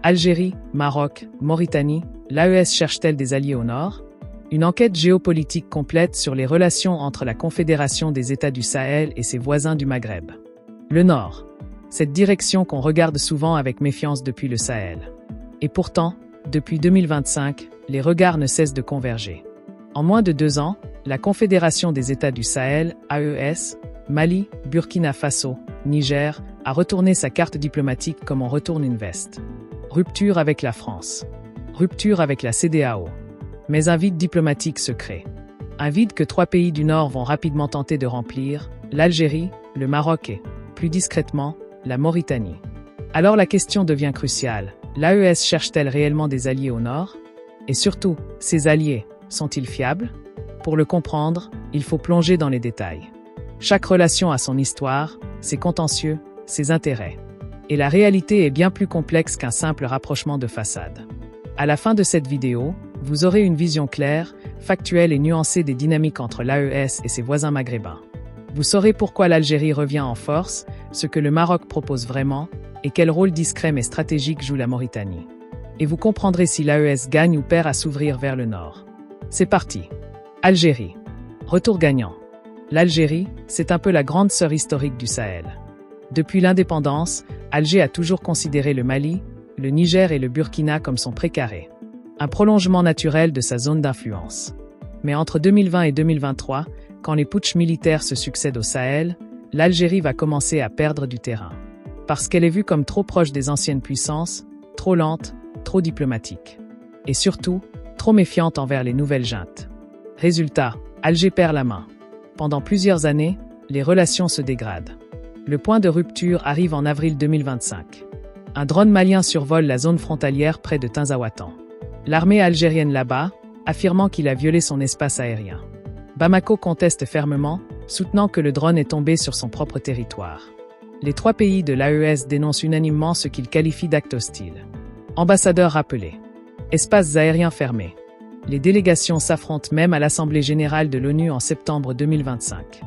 Algérie, Maroc, Mauritanie, l'AES cherche-t-elle des alliés au nord? Une enquête géopolitique complète sur les relations entre la Confédération des États du Sahel et ses voisins du Maghreb. Le nord. Cette direction qu'on regarde souvent avec méfiance depuis le Sahel. Et pourtant, depuis 2025, les regards ne cessent de converger. En moins de 2 ans, la Confédération des États du Sahel, AES, Mali, Burkina Faso, Niger, a retourné sa carte diplomatique comme on retourne une veste. Rupture avec la France. Rupture avec la CEDEAO. Mais un vide diplomatique se crée. Un vide que 3 pays du Nord vont rapidement tenter de remplir, l'Algérie, le Maroc et, plus discrètement, la Mauritanie. Alors la question devient cruciale. L'AES cherche-t-elle réellement des alliés au Nord? Et surtout, ces alliés, sont-ils fiables? Pour le comprendre, il faut plonger dans les détails. Chaque relation a son histoire, ses contentieux, ses intérêts. Et la réalité est bien plus complexe qu'un simple rapprochement de façade. À la fin de cette vidéo, vous aurez une vision claire, factuelle et nuancée des dynamiques entre l'AES et ses voisins maghrébins. Vous saurez pourquoi l'Algérie revient en force, ce que le Maroc propose vraiment, et quel rôle discret mais stratégique joue la Mauritanie. Et vous comprendrez si l'AES gagne ou perd à s'ouvrir vers le nord. C'est parti. Algérie. Retour gagnant. L'Algérie, c'est un peu la grande sœur historique du Sahel. Depuis l'indépendance, Alger a toujours considéré le Mali, le Niger et le Burkina comme son précaré. Un prolongement naturel de sa zone d'influence. Mais entre 2020 et 2023, quand les putschs militaires se succèdent au Sahel, l'Algérie va commencer à perdre du terrain. Parce qu'elle est vue comme trop proche des anciennes puissances, trop lente, trop diplomatique. Et surtout, trop méfiante envers les nouvelles juntes. Résultat, Alger perd la main. Pendant plusieurs années, les relations se dégradent. Le point de rupture arrive en avril 2025. Un drone malien survole la zone frontalière près de Tinzawatan. L'armée algérienne l'abat, affirmant qu'il a violé son espace aérien. Bamako conteste fermement, soutenant que le drone est tombé sur son propre territoire. Les 3 pays de l'AES dénoncent unanimement ce qu'ils qualifient d'acte hostile. Ambassadeurs rappelés. Espaces aériens fermés. Les délégations s'affrontent même à l'Assemblée générale de l'ONU en septembre 2025.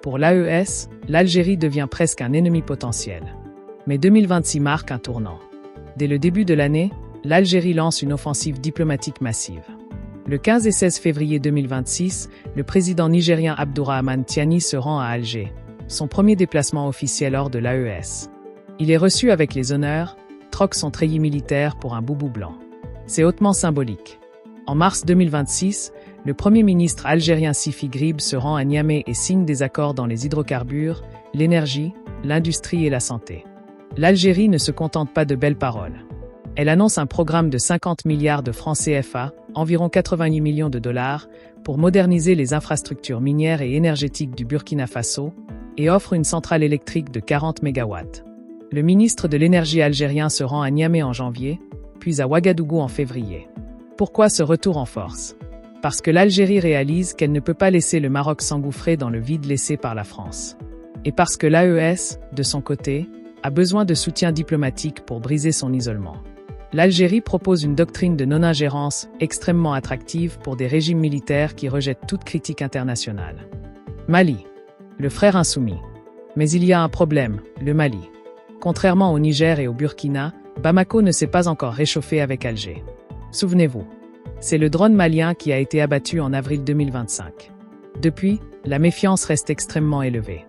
Pour l'AES, l'Algérie devient presque un ennemi potentiel. Mais 2026 marque un tournant. Dès le début de l'année, l'Algérie lance une offensive diplomatique massive. Le 15 et 16 février 2026, le président nigérien Abdourahmane Tiani se rend à Alger, son premier déplacement officiel hors de l'AES. Il est reçu avec les honneurs, troque son treillis militaire pour un boubou blanc. C'est hautement symbolique. En mars 2026, le premier ministre algérien Sifi Grib se rend à Niamey et signe des accords dans les hydrocarbures, l'énergie, l'industrie et la santé. L'Algérie ne se contente pas de belles paroles. Elle annonce un programme de 50 milliards de francs CFA, environ 88 millions de dollars, pour moderniser les infrastructures minières et énergétiques du Burkina Faso, et offre une centrale électrique de 40 MW. Le ministre de l'énergie algérien se rend à Niamey en janvier, puis à Ouagadougou en février. Pourquoi ce retour en force? Parce que l'Algérie réalise qu'elle ne peut pas laisser le Maroc s'engouffrer dans le vide laissé par la France. Et parce que l'AES, de son côté, a besoin de soutien diplomatique pour briser son isolement. L'Algérie propose une doctrine de non-ingérence extrêmement attractive pour des régimes militaires qui rejettent toute critique internationale. Mali. Le frère insoumis. Mais il y a un problème, le Mali. Contrairement au Niger et au Burkina, Bamako ne s'est pas encore réchauffé avec Alger. Souvenez-vous. C'est le drone malien qui a été abattu en avril 2025. Depuis, la méfiance reste extrêmement élevée.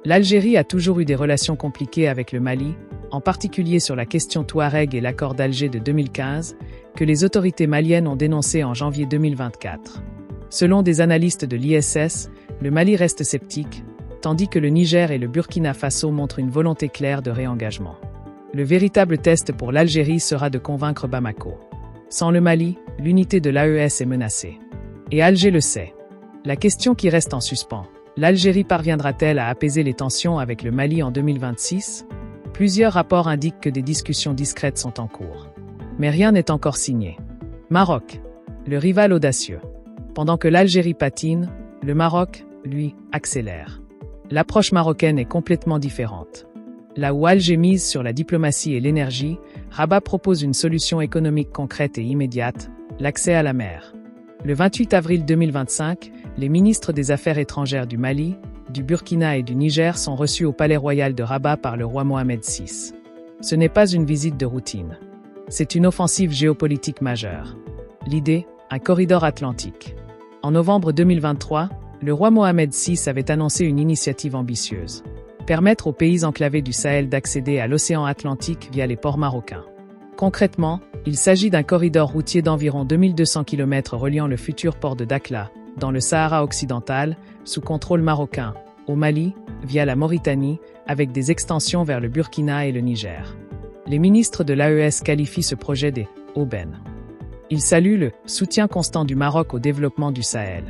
L'Algérie a toujours eu des relations compliquées avec le Mali, en particulier sur la question Touareg et l'accord d'Alger de 2015, que les autorités maliennes ont dénoncé en janvier 2024. Selon des analystes de l'ISS, le Mali reste sceptique, tandis que le Niger et le Burkina Faso montrent une volonté claire de réengagement. Le véritable test pour l'Algérie sera de convaincre Bamako. Sans le Mali, l'unité de l'AES est menacée. Et Alger le sait. La question qui reste en suspens, l'Algérie parviendra-t-elle à apaiser les tensions avec le Mali en 2026? Plusieurs rapports indiquent que des discussions discrètes sont en cours. Mais rien n'est encore signé. Maroc. Le rival audacieux. Pendant que l'Algérie patine, le Maroc, lui, accélère. L'approche marocaine est complètement différente. Là où Alger mise sur la diplomatie et l'énergie, Rabat propose une solution économique concrète et immédiate, l'accès à la mer. Le 28 avril 2025, les ministres des Affaires étrangères du Mali, du Burkina et du Niger sont reçus au Palais Royal de Rabat par le roi Mohamed VI. Ce n'est pas une visite de routine. C'est une offensive géopolitique majeure. L'idée, un corridor atlantique. En novembre 2023, le roi Mohamed VI avait annoncé une initiative ambitieuse. Permettre aux pays enclavés du Sahel d'accéder à l'océan Atlantique via les ports marocains. Concrètement, il s'agit d'un corridor routier d'environ 2200 km reliant le futur port de Dakhla, dans le Sahara occidental, sous contrôle marocain, au Mali, via la Mauritanie, avec des extensions vers le Burkina et le Niger. Les ministres de l'AES qualifient ce projet des « aubaines ». Ils saluent le soutien constant du Maroc au développement du Sahel.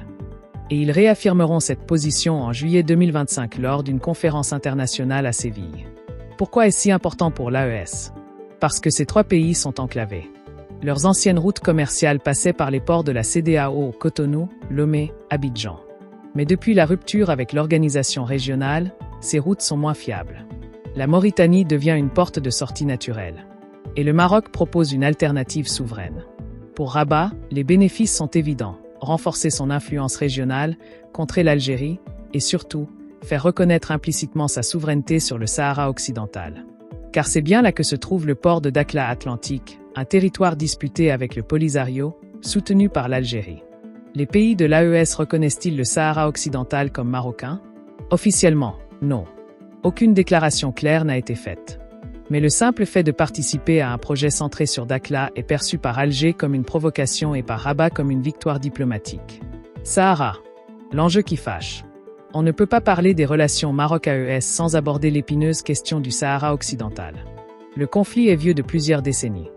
Et ils réaffirmeront cette position en juillet 2025 lors d'une conférence internationale à Séville. Pourquoi est-ce si important pour l'AES? Parce que ces trois pays sont enclavés. Leurs anciennes routes commerciales passaient par les ports de la CEDEAO au Cotonou, Lomé, Abidjan. Mais depuis la rupture avec l'organisation régionale, ces routes sont moins fiables. La Mauritanie devient une porte de sortie naturelle. Et le Maroc propose une alternative souveraine. Pour Rabat, les bénéfices sont évidents. Renforcer son influence régionale, contrer l'Algérie, et surtout, faire reconnaître implicitement sa souveraineté sur le Sahara occidental. Car c'est bien là que se trouve le port de Dakhla Atlantique, un territoire disputé avec le Polisario, soutenu par l'Algérie. Les pays de l'AES reconnaissent-ils le Sahara occidental comme marocain? Officiellement, non. Aucune déclaration claire n'a été faite. Mais le simple fait de participer à un projet centré sur Dakhla est perçu par Alger comme une provocation et par Rabat comme une victoire diplomatique. Sahara. L'enjeu qui fâche. On ne peut pas parler des relations Maroc-AES sans aborder l'épineuse question du Sahara occidental. Le conflit est vieux de plusieurs décennies.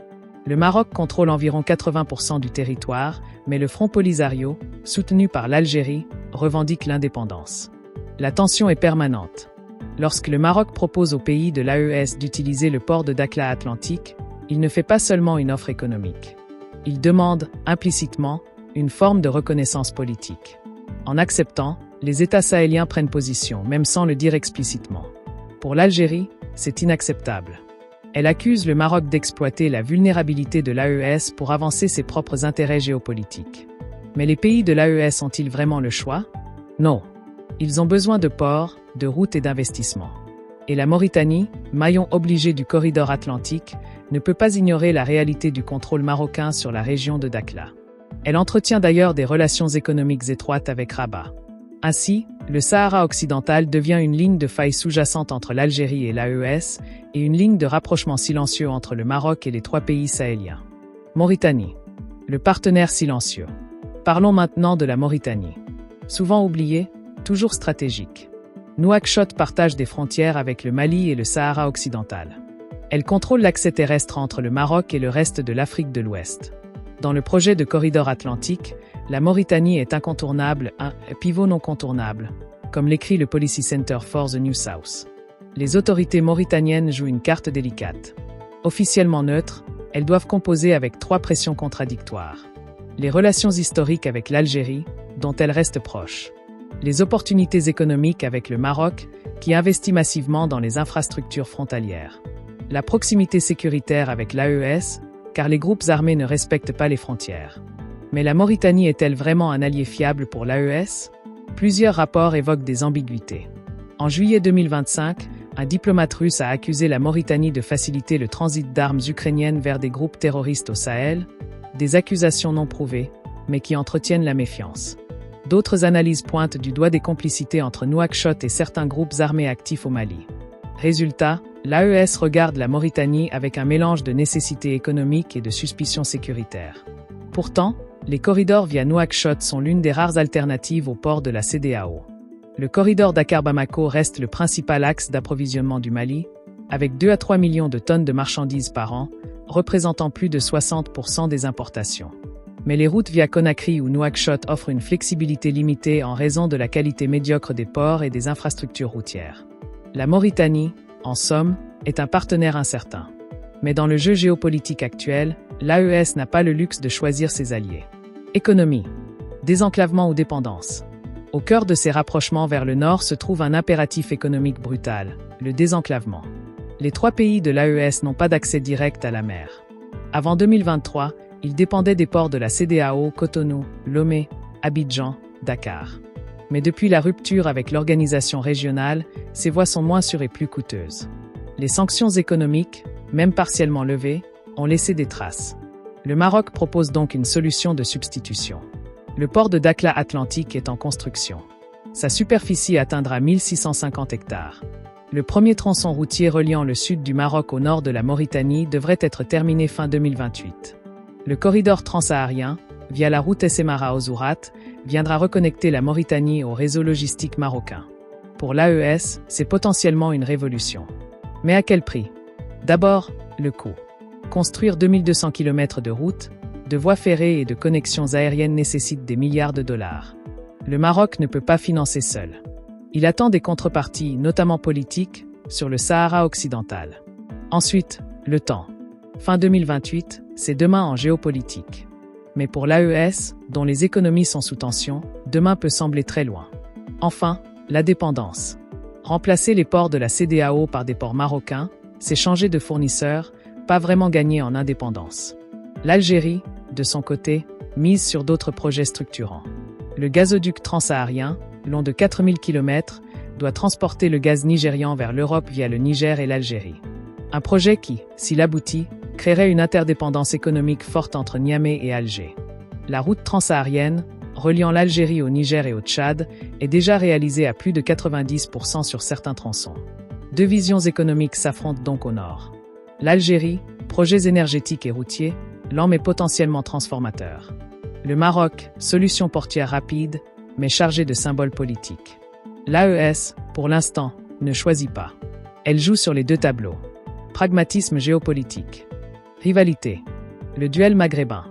Le Maroc contrôle environ 80% du territoire, mais le Front Polisario, soutenu par l'Algérie, revendique l'indépendance. La tension est permanente. Lorsque le Maroc propose aux pays de l'AES d'utiliser le port de Dakhla Atlantique, il ne fait pas seulement une offre économique. Il demande, implicitement, une forme de reconnaissance politique. En acceptant, les États sahéliens prennent position, même sans le dire explicitement. Pour l'Algérie, c'est inacceptable. Elle accuse le Maroc d'exploiter la vulnérabilité de l'AES pour avancer ses propres intérêts géopolitiques. Mais les pays de l'AES ont-ils vraiment le choix? Non. Ils ont besoin de ports, de routes et d'investissements. Et la Mauritanie, maillon obligé du corridor atlantique, ne peut pas ignorer la réalité du contrôle marocain sur la région de Dakhla. Elle entretient d'ailleurs des relations économiques étroites avec Rabat. Ainsi, le Sahara occidental devient une ligne de faille sous-jacente entre l'Algérie et l'AES et une ligne de rapprochement silencieux entre le Maroc et les trois pays sahéliens. Mauritanie. Le partenaire silencieux. Parlons maintenant de la Mauritanie. Souvent oubliée, toujours stratégique. Nouakchott partage des frontières avec le Mali et le Sahara occidental. Elle contrôle l'accès terrestre entre le Maroc et le reste de l'Afrique de l'Ouest. Dans le projet de corridor atlantique, la Mauritanie est incontournable, un pivot non contournable, comme l'écrit le Policy Center for the New South. Les autorités mauritaniennes jouent une carte délicate. Officiellement neutres, elles doivent composer avec trois pressions contradictoires. Les relations historiques avec l'Algérie, dont elles restent proches. Les opportunités économiques avec le Maroc, qui investit massivement dans les infrastructures frontalières. La proximité sécuritaire avec l'AES, car les groupes armés ne respectent pas les frontières. Mais la Mauritanie est-elle vraiment un allié fiable pour l'AES? Plusieurs rapports évoquent des ambiguïtés. En juillet 2025, un diplomate russe a accusé la Mauritanie de faciliter le transit d'armes ukrainiennes vers des groupes terroristes au Sahel, des accusations non prouvées, mais qui entretiennent la méfiance. D'autres analyses pointent du doigt des complicités entre Nouakchott et certains groupes armés actifs au Mali. Résultat, l'AES regarde la Mauritanie avec un mélange de nécessités économiques et de suspicions sécuritaires. Pourtant, les corridors via Nouakchott sont l'une des rares alternatives au port de la CEDEAO. Le corridor Dakar-Bamako reste le principal axe d'approvisionnement du Mali, avec 2 à 3 millions de tonnes de marchandises par an, représentant plus de 60% des importations. Mais les routes via Conakry ou Nouakchott offrent une flexibilité limitée en raison de la qualité médiocre des ports et des infrastructures routières. La Mauritanie, en somme, est un partenaire incertain. Mais dans le jeu géopolitique actuel, l'AES n'a pas le luxe de choisir ses alliés. Économie. Désenclavement ou dépendance. Au cœur de ces rapprochements vers le nord se trouve un impératif économique brutal, le désenclavement. Les trois pays de l'AES n'ont pas d'accès direct à la mer. Avant 2023, ils dépendaient des ports de la CEDEAO, Cotonou, Lomé, Abidjan, Dakar. Mais depuis la rupture avec l'organisation régionale, ces voies sont moins sûres et plus coûteuses. Les sanctions économiques, même partiellement levées, ont laissé des traces. Le Maroc propose donc une solution de substitution. Le port de Dakhla Atlantique est en construction. Sa superficie atteindra 1650 hectares. Le premier tronçon routier reliant le sud du Maroc au nord de la Mauritanie devrait être terminé fin 2028. Le corridor transsaharien, via la route Essemara-Ozourat, viendra reconnecter la Mauritanie au réseau logistique marocain. Pour l'AES, c'est potentiellement une révolution. Mais à quel prix? D'abord, le coût. Construire 2200 km de routes, de voies ferrées et de connexions aériennes nécessite des milliards de dollars. Le Maroc ne peut pas financer seul. Il attend des contreparties, notamment politiques, sur le Sahara occidental. Ensuite, le temps. Fin 2028, c'est demain en géopolitique. Mais pour l'AES, dont les économies sont sous tension, demain peut sembler très loin. Enfin, la dépendance. Remplacer les ports de la CEDEAO par des ports marocains, c'est changer de fournisseur, pas vraiment gagner en indépendance. L'Algérie, de son côté, mise sur d'autres projets structurants. Le gazoduc transsaharien, long de 4000 km, doit transporter le gaz nigérian vers l'Europe via le Niger et l'Algérie. Un projet qui, s'il aboutit, créerait une interdépendance économique forte entre Niamey et Alger. La route transsaharienne, reliant l'Algérie au Niger et au Tchad, est déjà réalisée à plus de 90% sur certains tronçons. Deux visions économiques s'affrontent donc au nord. L'Algérie, projets énergétiques et routiers, lents mais potentiellement transformateurs. Le Maroc, solution portuaire rapide, mais chargée de symboles politiques. L'AES, pour l'instant, ne choisit pas. Elle joue sur les deux tableaux. Pragmatisme géopolitique. Rivalité. Le duel maghrébin.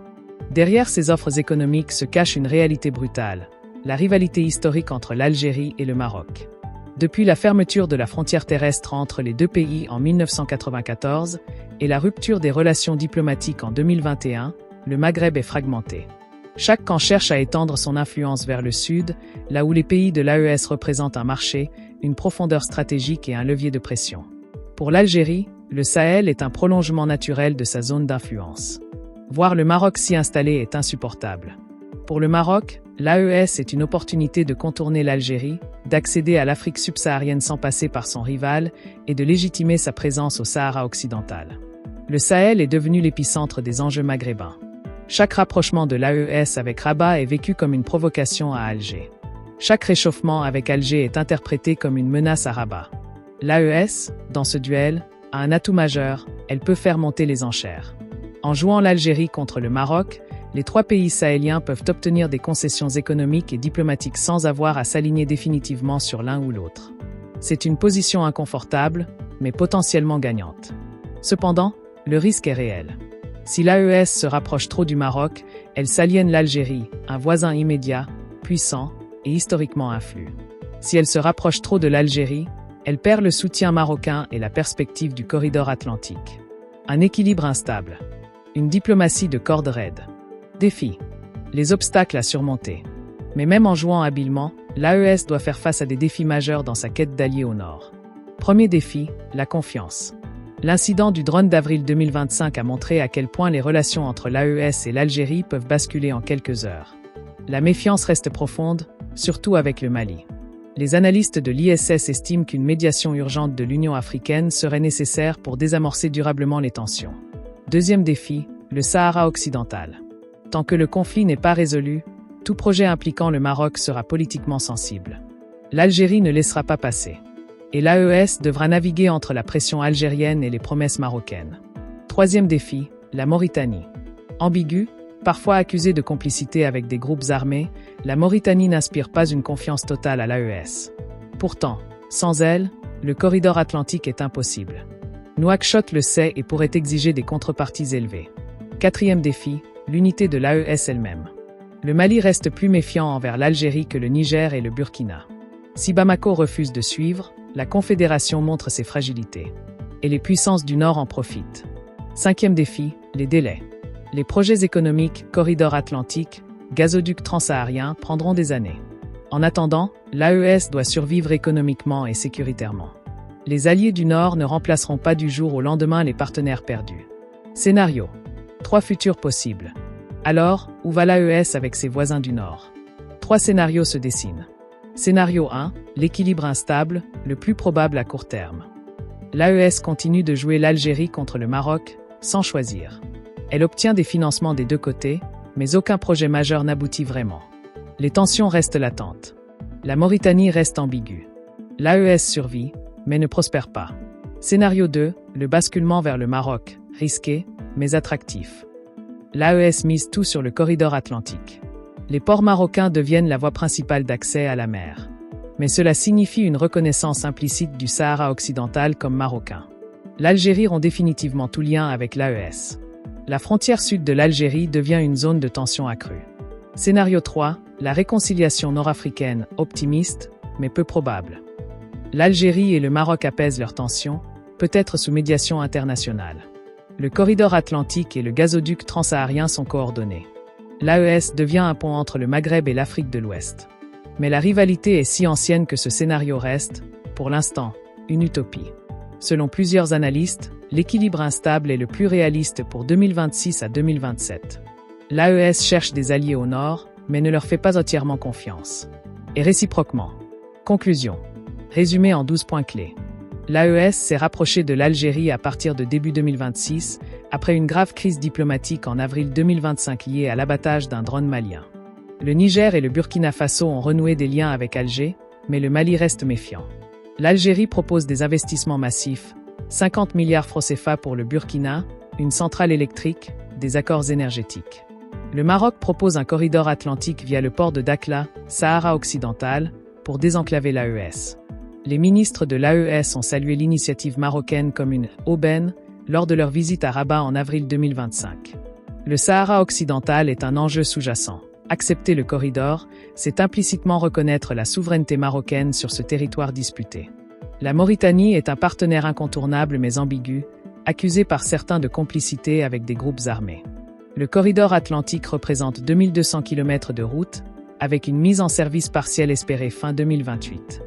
Derrière ces offres économiques se cache une réalité brutale, la rivalité historique entre l'Algérie et le Maroc. Depuis la fermeture de la frontière terrestre entre les deux pays en 1994 et la rupture des relations diplomatiques en 2021, le Maghreb est fragmenté. Chaque camp cherche à étendre son influence vers le sud, là où les pays de l'AES représentent un marché, une profondeur stratégique et un levier de pression. Pour l'Algérie, le Sahel est un prolongement naturel de sa zone d'influence. Voir le Maroc s'y installer est insupportable. Pour le Maroc, l'AES est une opportunité de contourner l'Algérie, d'accéder à l'Afrique subsaharienne sans passer par son rival et de légitimer sa présence au Sahara occidental. Le Sahel est devenu l'épicentre des enjeux maghrébins. Chaque rapprochement de l'AES avec Rabat est vécu comme une provocation à Alger. Chaque réchauffement avec Alger est interprété comme une menace à Rabat. L'AES, dans ce duel, a un atout majeur, elle peut faire monter les enchères. En jouant l'Algérie contre le Maroc, les trois pays sahéliens peuvent obtenir des concessions économiques et diplomatiques sans avoir à s'aligner définitivement sur l'un ou l'autre. C'est une position inconfortable, mais potentiellement gagnante. Cependant, le risque est réel. Si l'AES se rapproche trop du Maroc, elle s'aliène l'Algérie, un voisin immédiat, puissant et historiquement influent. Si elle se rapproche trop de l'Algérie, elle perd le soutien marocain et la perspective du corridor atlantique. Un équilibre instable. Une diplomatie de corde raide. Défi. Les obstacles à surmonter. Mais même en jouant habilement, l'AES doit faire face à des défis majeurs dans sa quête d'alliés au nord. Premier défi, la confiance. L'incident du drone d'avril 2025 a montré à quel point les relations entre l'AES et l'Algérie peuvent basculer en quelques heures. La méfiance reste profonde, surtout avec le Mali. Les analystes de l'ISS estiment qu'une médiation urgente de l'Union africaine serait nécessaire pour désamorcer durablement les tensions. Deuxième défi, le Sahara occidental. Tant que le conflit n'est pas résolu, tout projet impliquant le Maroc sera politiquement sensible. L'Algérie ne laissera pas passer. Et l'AES devra naviguer entre la pression algérienne et les promesses marocaines. Troisième défi, la Mauritanie. Ambiguë, parfois accusée de complicité avec des groupes armés, la Mauritanie n'inspire pas une confiance totale à l'AES. Pourtant, sans elle, le corridor atlantique est impossible. Nouakchott le sait et pourrait exiger des contreparties élevées. Quatrième défi, l'unité de l'AES elle-même. Le Mali reste plus méfiant envers l'Algérie que le Niger et le Burkina. Si Bamako refuse de suivre, la Confédération montre ses fragilités. Et les puissances du Nord en profitent. Cinquième défi, les délais. Les projets économiques, corridor atlantique, gazoduc transsaharien prendront des années. En attendant, l'AES doit survivre économiquement et sécuritairement. Les alliés du Nord ne remplaceront pas du jour au lendemain les partenaires perdus. Scénario. 3 futurs possibles. Alors, où va l'AES avec ses voisins du Nord? 3 scénarios se dessinent. Scénario 1, l'équilibre instable, le plus probable à court terme. L'AES continue de jouer l'Algérie contre le Maroc, sans choisir. Elle obtient des financements des deux côtés, mais aucun projet majeur n'aboutit vraiment. Les tensions restent latentes. La Mauritanie reste ambiguë. L'AES survit, mais ne prospère pas. Scénario 2, le basculement vers le Maroc, risqué, mais attractif. L'AES mise tout sur le corridor atlantique. Les ports marocains deviennent la voie principale d'accès à la mer. Mais cela signifie une reconnaissance implicite du Sahara occidental comme marocain. L'Algérie rompt définitivement tout lien avec l'AES. La frontière sud de l'Algérie devient une zone de tension accrue. Scénario 3, la réconciliation nord-africaine, optimiste, mais peu probable. L'Algérie et le Maroc apaisent leurs tensions, peut-être sous médiation internationale. Le corridor atlantique et le gazoduc transsaharien sont coordonnés. L'AES devient un pont entre le Maghreb et l'Afrique de l'Ouest. Mais la rivalité est si ancienne que ce scénario reste, pour l'instant, une utopie. Selon plusieurs analystes, l'équilibre instable est le plus réaliste pour 2026 à 2027. L'AES cherche des alliés au nord, mais ne leur fait pas entièrement confiance. Et réciproquement. Conclusion. Résumé en 12 points clés. L'AES s'est rapprochée de l'Algérie à partir de début 2026, après une grave crise diplomatique en avril 2025 liée à l'abattage d'un drone malien. Le Niger et le Burkina Faso ont renoué des liens avec Alger, mais le Mali reste méfiant. L'Algérie propose des investissements massifs, 50 milliards francs CFA pour le Burkina, une centrale électrique, des accords énergétiques. Le Maroc propose un corridor atlantique via le port de Dakhla, Sahara occidental, pour désenclaver l'AES. Les ministres de l'AES ont salué l'initiative marocaine comme une « aubaine » lors de leur visite à Rabat en avril 2025. Le Sahara occidental est un enjeu sous-jacent. Accepter le corridor, c'est implicitement reconnaître la souveraineté marocaine sur ce territoire disputé. La Mauritanie est un partenaire incontournable mais ambigu, accusé par certains de complicité avec des groupes armés. Le corridor atlantique représente 2200 km de route, avec une mise en service partielle espérée fin 2028.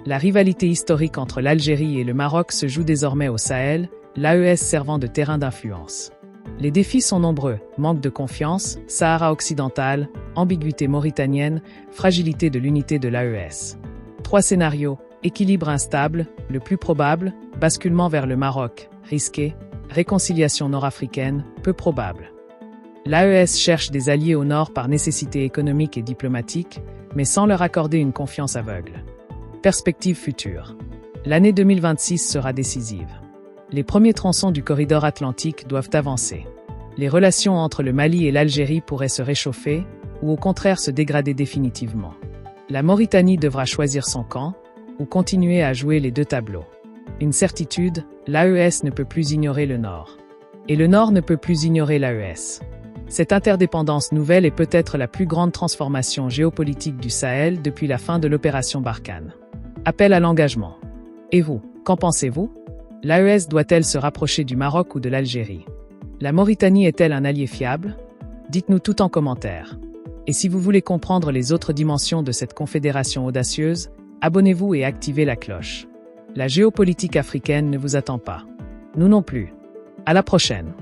La rivalité historique entre l'Algérie et le Maroc se joue désormais au Sahel, l'AES servant de terrain d'influence. Les défis sont nombreux, manque de confiance, Sahara occidental, ambiguïté mauritanienne, fragilité de l'unité de l'AES. 3 scénarios, équilibre instable, le plus probable, basculement vers le Maroc, risqué, réconciliation nord-africaine, peu probable. L'AES cherche des alliés au nord par nécessité économique et diplomatique, mais sans leur accorder une confiance aveugle. Perspective future. L'année 2026 sera décisive. Les premiers tronçons du corridor atlantique doivent avancer. Les relations entre le Mali et l'Algérie pourraient se réchauffer, ou au contraire se dégrader définitivement. La Mauritanie devra choisir son camp, ou continuer à jouer les deux tableaux. Une certitude, l'AES ne peut plus ignorer le Nord. Et le Nord ne peut plus ignorer l'AES. Cette interdépendance nouvelle est peut-être la plus grande transformation géopolitique du Sahel depuis la fin de l'opération Barkhane. Appel à l'engagement. Et vous, qu'en pensez-vous? L'AES doit-elle se rapprocher du Maroc ou de l'Algérie? La Mauritanie est-elle un allié fiable? Dites-nous tout en commentaire. Et si vous voulez comprendre les autres dimensions de cette confédération audacieuse, abonnez-vous et activez la cloche. La géopolitique africaine ne vous attend pas. Nous non plus. À la prochaine.